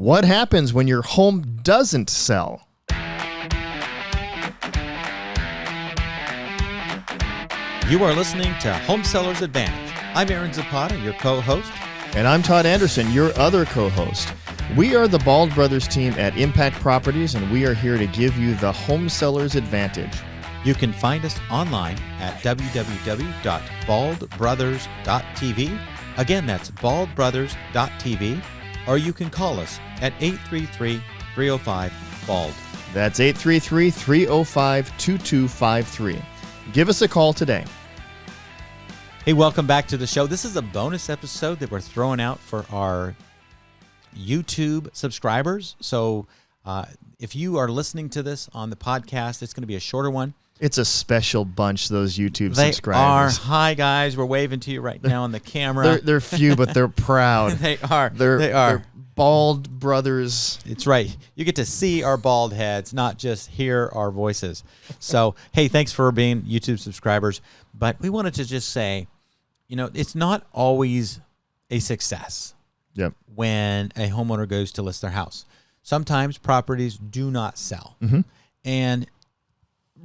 What happens when your home doesn't sell? You are listening to Home Seller's Advantage. I'm Aaron Zapata, your co-host. And I'm Todd Anderson, your other co-host. We are the Bald Brothers team at Impact Properties, and we are here to give you the Home Seller's Advantage. You can find us online at www.baldbrothers.tv. Again, that's baldbrothers.tv. Or you can call us at 833-305-BALD. That's 833-305-2253. Give us a call today. Hey, welcome back to the show. This is a bonus episode that we're throwing out for our YouTube subscribers. So if you are listening to this on the podcast, it's going to be a shorter one. It's a special bunch, those YouTube They subscribers. Hi, guys. We're waving to you right now on the camera. They're few, but they're proud. They are. They're Bald Brothers. It's right. You get to see our bald heads, not just hear our voices. So, hey, thanks for being YouTube subscribers. But we wanted to just say, you know, it's not always a success when a homeowner goes to list their house. Sometimes properties do not sell. Mm-hmm. And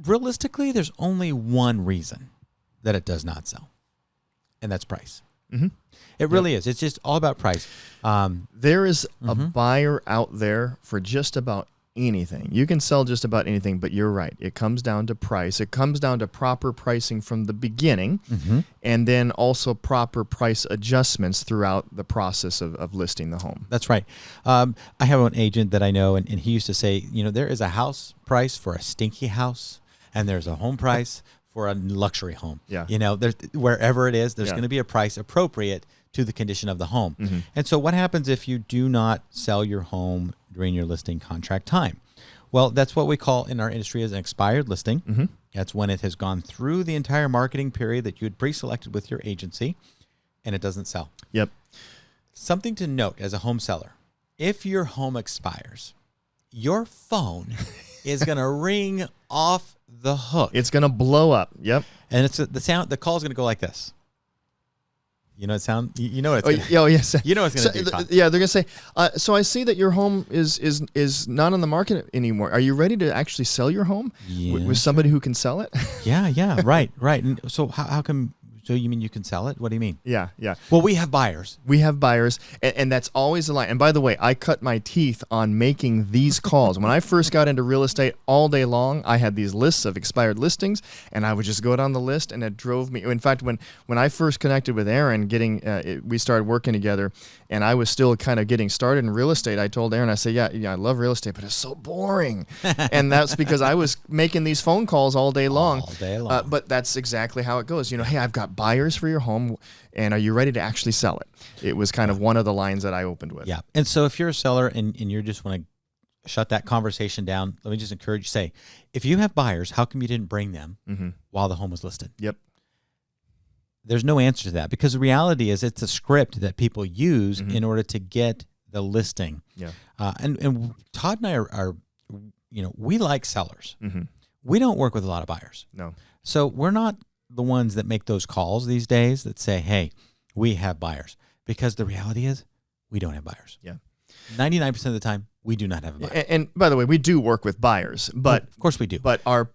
realistically, there's only one reason that it does not sell, and that's price. Mm-hmm. It really is. It's just all about price. There is a buyer out there for just about anything. You can sell just about anything, but you're right. It comes down to price. It comes down to proper pricing from the beginning, and then also proper price adjustments throughout the process of listing the home. That's right. I have an agent that I know, and he used to say, you know, there is a house price for a stinky house, and there's a home price for a luxury home. Yeah. You know, there's, wherever it is, there's going to be a price appropriate to the condition of the home. Mm-hmm. And so what happens if you do not sell your home during your listing contract time? Well, that's what we call in our industry as an expired listing. Mm-hmm. That's when it has gone through the entire marketing period that you had pre-selected with your agency, and it doesn't sell. Yep. Something to note as a home seller, if your home expires, your phone is going to ring off the hook. It's going to blow up. Yep. And it's the call is going to go like this. You know, you know what it's going to yes. You know what it's going to do, Todd. Yeah, they're going to say, so I see that your home is not on the market anymore. Are you ready to actually sell your home with somebody who can sell it? Yeah, right. And so how come? So you mean you can sell it? What do you mean? Yeah. Well, we have buyers. And that's always the line. And by the way, I cut my teeth on making these calls. When I first got into real estate all day long, I had these lists of expired listings, and I would just go down the list, and it drove me. In fact, when I first connected with Aaron, we started working together, and I was still kind of getting started in real estate, I told Aaron, I said, yeah, I love real estate, but it's so boring. And that's because I was making these phone calls all day long. But that's exactly how it goes. You know, hey, I've got buyers for your home, and are you ready to actually sell it? It was kind of one of the lines that I opened with. Yeah. And so if you're a seller and you just want to shut that conversation down, let me just encourage you to say, if you have buyers, how come you didn't bring them while the home was listed? Yep. There's no answer to that, because the reality is it's a script that people use in order to get the listing. Yeah. And Todd and I are you know, we like sellers. Mm-hmm. We don't work with a lot of buyers. No. So we're not the ones that make those calls these days that say, hey, we have buyers, because the reality is we don't have buyers. Yeah. 99% of the time, we do not have a buyer. And by the way, we do work with buyers, but of course we do. But our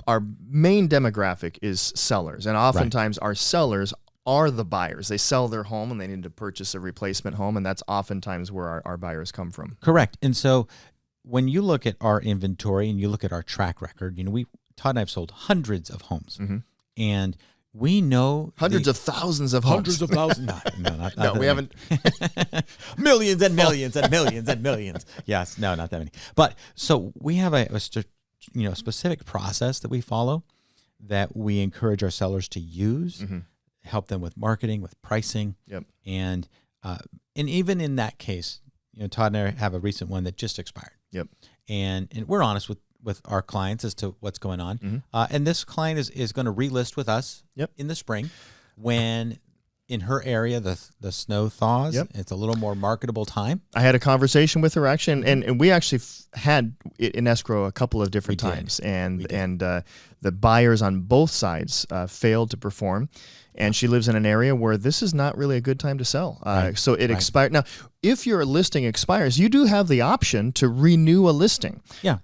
main demographic is sellers, and oftentimes our sellers are the buyers. They sell their home and they need to purchase a replacement home, and that's oftentimes where our buyers come from. Correct. And so when you look at our inventory and you look at our track record, you know, Todd and I have sold hundreds of homes, and we know hundreds of thousands of homes. Hundreds of thousands. No, we haven't. Millions and millions and millions and millions. Yes, no, not that many. But so we have a specific process that we follow that we encourage our sellers to use, help them with marketing, with pricing. Yep. And even in that case, you know, Todd and I have a recent one that just expired. Yep. And we're honest with our clients as to what's going on. And this client is going to relist with us in the spring when in her area the snow thaws. It's a little more marketable time. I had a conversation with her actually, and we actually had it in escrow a couple of different times. And the buyers on both sides failed to perform. and she lives in an area where this is not really a good time to sell. So it expired. Now, if your listing expires, you do have the option to renew a listing. Yeah.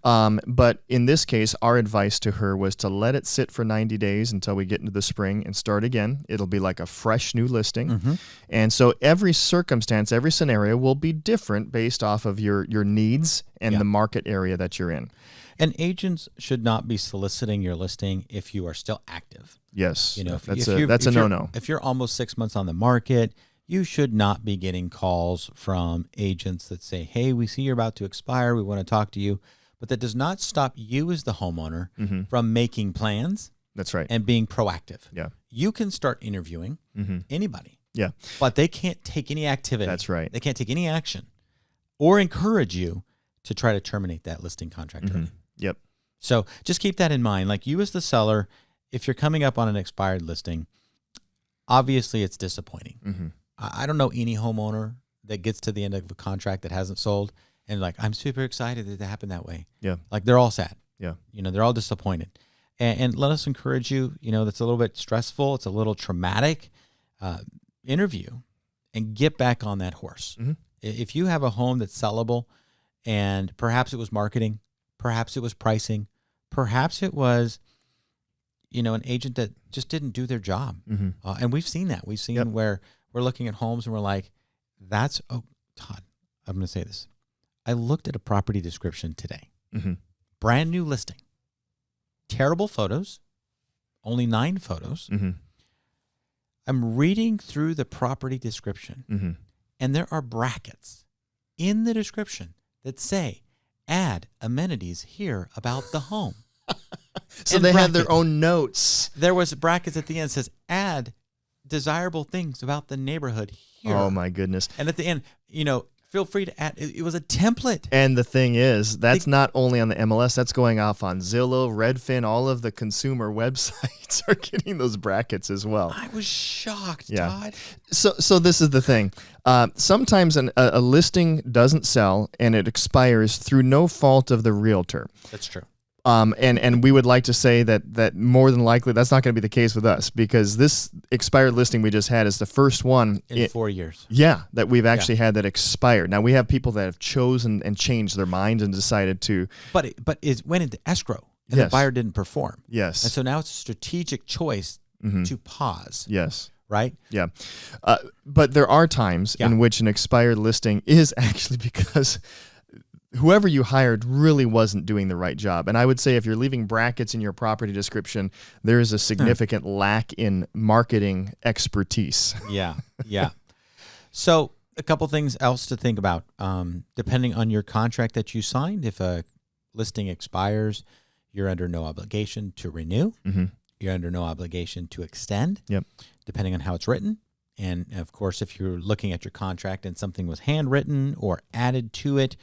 But in this case, our advice to her was to let it sit for 90 days until we get into the spring and start again. It'll be like a fresh new listing. And so every circumstance, every scenario will be different based off of your needs and the market area that you're in. And agents should not be soliciting your listing if you are still active. Yes, you know, that's a no-no. If you're almost 6 months on the market, you should not be getting calls from agents that say, hey, we see you're about to expire. We want to talk to you. But that does not stop you as the homeowner from making plans. That's right. And being proactive. Yeah. You can start interviewing anybody. Yeah. But they can't take any activity. That's right. They can't take any action or encourage you to try to terminate that listing contract early. Yep. So just keep that in mind. Like you as the seller, if you're coming up on an expired listing, obviously it's disappointing. I don't know any homeowner that gets to the end of a contract that hasn't sold and like, I'm super excited that it happened that way. Yeah. Like they're all sad. Yeah. You know, they're all disappointed. And let us encourage you, you know, that's a little bit stressful. It's a little traumatic. Interview and get back on that horse. If you have a home that's sellable and perhaps it was marketing, perhaps it was pricing, perhaps it was, you know, an agent that just didn't do their job. And we've seen that. We've seen where we're looking at homes and we're like, Todd, I'm going to say this. I looked at a property description today. Brand new listing. Terrible photos. Only 9 photos. I'm reading through the property description, and there are brackets in the description that say, add amenities here about the home. So they have their own notes. There was brackets at the end that says, add desirable things about the neighborhood here. Oh, my goodness. And at the end, you know, feel free to add. It was a template. And the thing is, that's not only on the MLS, that's going off on Zillow, Redfin, all of the consumer websites are getting those brackets as well. I was shocked, Todd. So this is the thing. Sometimes a listing doesn't sell and it expires through no fault of the realtor. That's true. And we would like to say that more than likely that's not going to be the case with us because this expired listing we just had is the first one in 4 years. Yeah, that we've actually had that expired. Now we have people that have chosen and changed their mind and decided to. But it went into escrow and the buyer didn't perform. Yes. And so now it's a strategic choice to pause. Yes. Right? Yeah. But there are times in which an expired listing is actually because whoever you hired really wasn't doing the right job. And I would say if you're leaving brackets in your property description, there is a significant lack in marketing expertise. Yeah. So a couple things else to think about. Depending on your contract that you signed, if a listing expires, you're under no obligation to renew. You're under no obligation to extend, depending on how it's written. And, of course, if you're looking at your contract and something was handwritten or added to it,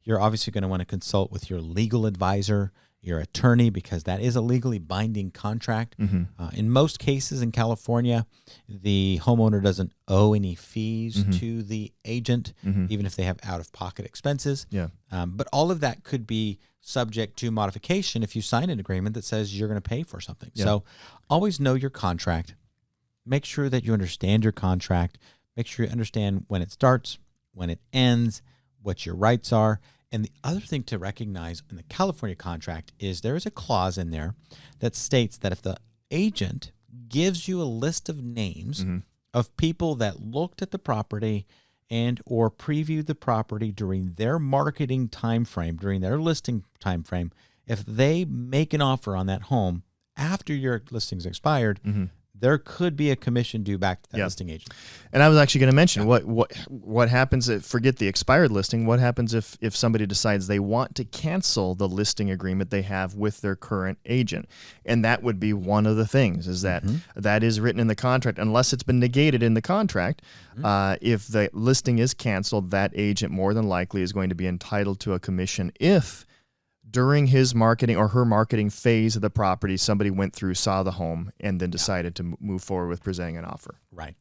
you're obviously going to want to consult with your legal advisor, your attorney, because that is a legally binding contract. In most cases in California, the homeowner doesn't owe any fees to the agent, even if they have out-of-pocket expenses. But all of that could be subject to modification if you sign an agreement that says you're going to pay for something. So always know your contract. Make sure that you understand your contract. Make sure you understand when it starts, when it ends, what your rights are. And the other thing to recognize in the California contract is there is a clause in there that states that if the agent gives you a list of names of people that looked at the property and or previewed the property during their marketing time frame, during their listing time frame, if they make an offer on that home after your listing's expired, there could be a commission due back to that listing agent. And I was actually going to mention what happens if, forget the expired listing, what happens if somebody decides they want to cancel the listing agreement they have with their current agent. And that would be one of the things is that that is written in the contract, unless it's been negated in the contract. If the listing is canceled, that agent more than likely is going to be entitled to a commission if during his marketing or her marketing phase of the property, somebody went through, saw the home, and then decided to move forward with presenting an offer. Right.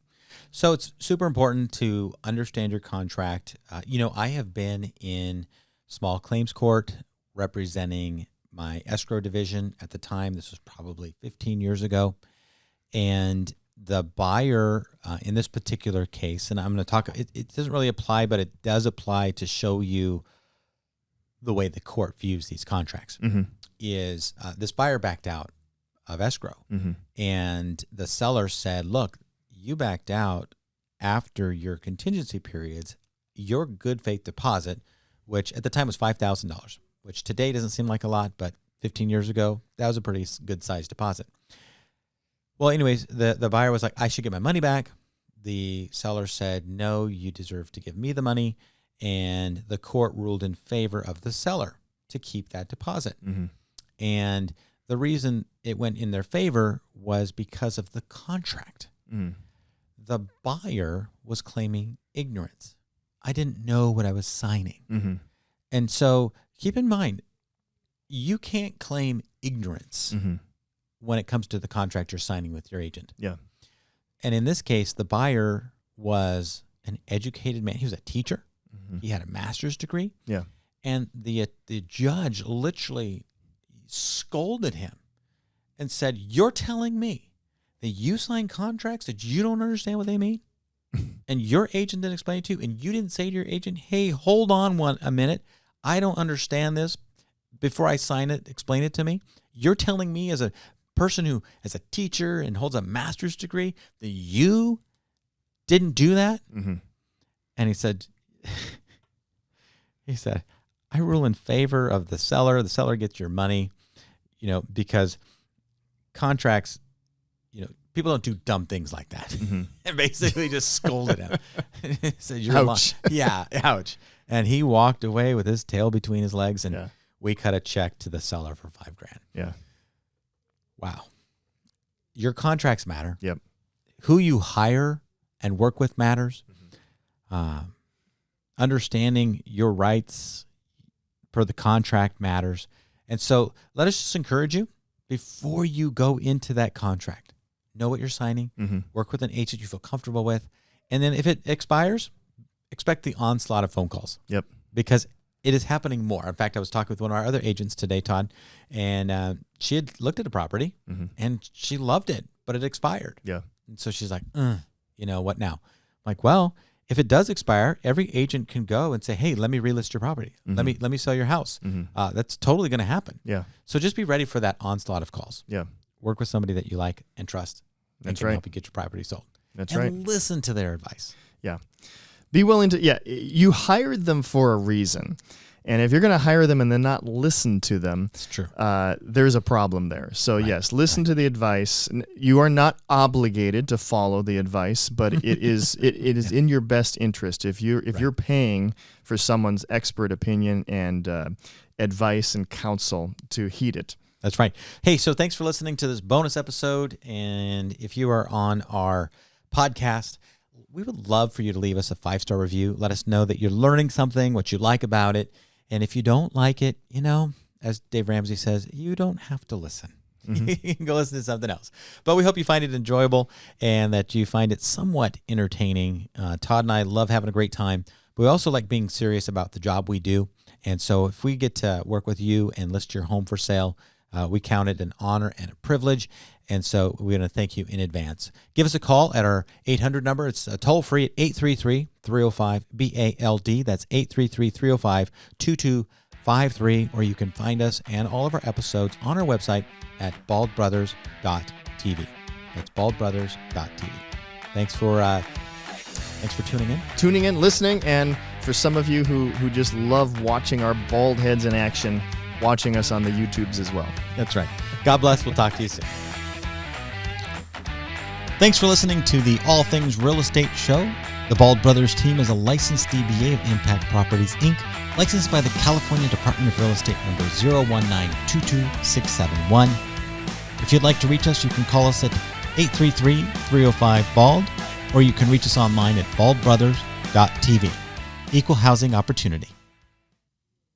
So it's super important to understand your contract. I have been in small claims court representing my escrow division at the time. This was probably 15 years ago. And the buyer in this particular case, and I'm going to talk, it doesn't really apply, but it does apply to show you the way the court views these contracts, is this buyer backed out of escrow. And the seller said, look, you backed out after your contingency periods, your good faith deposit, which at the time was $5,000, which today doesn't seem like a lot, but 15 years ago, that was a pretty good sized deposit. Well, anyways, the buyer was like, I should get my money back. The seller said, no, you deserve to give me the money. And the court ruled in favor of the seller to keep that deposit. And the reason it went in their favor was because of the contract. The buyer was claiming ignorance. I didn't know what I was signing. And so keep in mind, you can't claim ignorance when it comes to the contract you're signing with your agent. Yeah. And in this case, the buyer was an educated man. He was a teacher. He had a master's degree. Yeah. And the judge literally scolded him and said, you're telling me that you sign contracts that you don't understand what they mean? And your agent didn't explain it to you, and you didn't say to your agent, hey, hold on a minute. I don't understand this. Before I sign it, explain it to me. You're telling me as a person who is a teacher and holds a master's degree that you didn't do that? And he said, I rule in favor of the seller. The seller gets your money, because contracts, people don't do dumb things like that. And basically just scolded him. He said, you're ouch. Yeah, ouch. And he walked away with his tail between his legs, and we cut a check to the seller for $5,000. Yeah. Wow. Your contracts matter. Yep. Who you hire and work with matters. Understanding your rights per the contract matters. And so let us just encourage you, before you go into that contract, know what you're signing, work with an agent you feel comfortable with. And then if it expires, expect the onslaught of phone calls. Yep. Because it is happening more. In fact, I was talking with one of our other agents today, Todd, and she had looked at a property and she loved it, but it expired. Yeah. And so she's like, what now? I'm like, well, if it does expire, every agent can go and say, hey, let me relist your property. Let me sell your house. That's totally going to happen. Yeah. So just be ready for that onslaught of calls. Yeah. Work with somebody that you like and trust. That's and can right. help you get your property sold. That's and right. Listen to their advice. Yeah. Be willing to, you hired them for a reason. And if you're going to hire them and then not listen to them, it's true. There's a problem there. So yes, listen to the advice. You are not obligated to follow the advice, but it is in your best interest if you're paying for someone's expert opinion and advice and counsel to heed it. That's right. Hey, so thanks for listening to this bonus episode. And if you are on our podcast, we would love for you to leave us a 5-star review. Let us know that you're learning something, what you like about it. And if you don't like it, as Dave Ramsey says, you don't have to listen. You can go listen to something else. But we hope you find it enjoyable and that you find it somewhat entertaining. Todd and I love having a great time. But we also like being serious about the job we do. And so if we get to work with you and list your home for sale, we count it an honor and a privilege. And so we're going to thank you in advance. Give us a call at our 800 number. It's toll-free at 833-305-BALD. That's 833-305-2253. Or you can find us and all of our episodes on our website at baldbrothers.tv. That's baldbrothers.tv. Thanks for tuning in, listening, and for some of you who just love watching our bald heads in action, watching us on the YouTubes as well. That's right. God bless. We'll talk to you soon. Thanks for listening to the All Things Real Estate Show. The Bald Brothers team is a licensed DBA of Impact Properties, Inc., licensed by the California Department of Real Estate number 019226671. If you'd like to reach us, you can call us at 833-305-BALD, or you can reach us online at baldbrothers.tv. Equal housing opportunity.